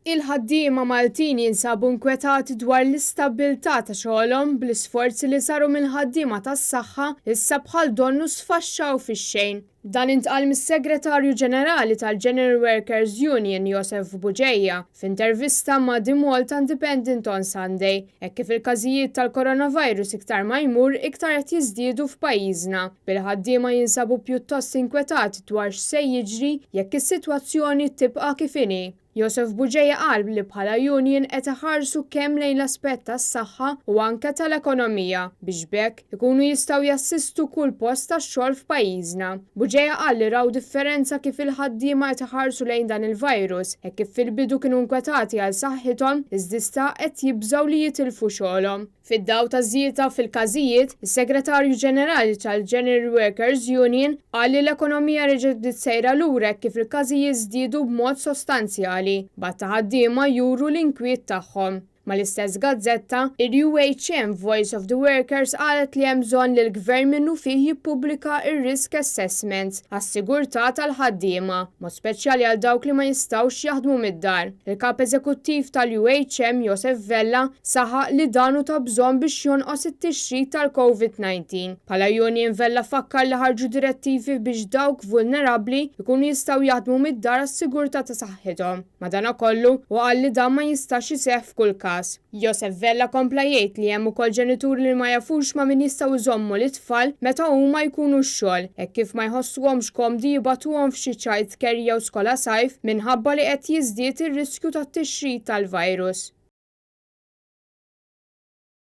Il-ħaddiema Maltin jinsabu inkwetati dwar l-istabbiltà ta' xogħolhom bl-isforzi li saru mill-ħaddiema tas-saħħa issa bħal donnu sfaxxaw fix-xejn. Dan intqal mis-Segretarju Ġenerali tal-General Workers Union Joseph Buġejja f'intervista ma' The Malta Independent on Sunday, hekk kif il-każijiet tal-coronavirus iktar ma jmur iktar qed jiżdiedu f'pajjiżna. Bil-ħaddiema jinsabu pjuttost inkwetati dwar x'se jiġri jekk is-sitwazzjoni tibqa' kif inhi. Joseph Buġejja qal li bħala union qed iħarsu kemm lejn l-aspett tas-saħħa u anke tal-ekonomija biex bekk ikunu jistgħu jassistu kull post tax-xogħol f'pajjiżna. Buġejja qal li raw differenza kif il-ħaddiema qed iħarsu lejn dan il-virus hekk kif fil-bidu kienu nkwetati għal saħħithom iżda qed jibżgħu li jitilfu xogħolhom. Fid-daw ta' żieda fil-każijiet, is-Segretarju Ġenerali tal-General Workers Union qal li l-ekonomija reġgħet sejra lura kif il-każijiet żdiedu b'mod sostanzjali. Batta ħaddiema juru l-inkwiet tagħhom. Mal-istess gazzetta, il-UHM Voice of the Workers qalet li hemm bżonn li l-Gvern minnu fih jippubblika ir-risk assessments għas-sigurtà tal-ħaddiema, mod speċjali għal dawk li ma jistgħux jaħdmu mid-dar. Il-kap eżekuttiv tal-UHM Joseph Vella saħaq li danu ta' bżonn biex jonqos it-tixrid tal-COVID-19. Bħala Union Vella fakkar li ħarġu direttivi biex dawk vulnerabbli jkunu jistgħu jaħdmu mid-dar għas-sigurtà ta' saħħithom. Madankollu qal li dan ma jistax iseħħ f'kull każ. Joseph Vella kompla jgħid li hemm ukoll ġenituri li ma jafux ma' min jistgħu jżommu l-itfal meta huma jkunu x-xogħol hekk kif ma jħossuhomx komdi jibgħatuhom f'xi childcare jew skola sajf minħabba li qed jiżdied ir-riskju tat-tixrid tal-virus.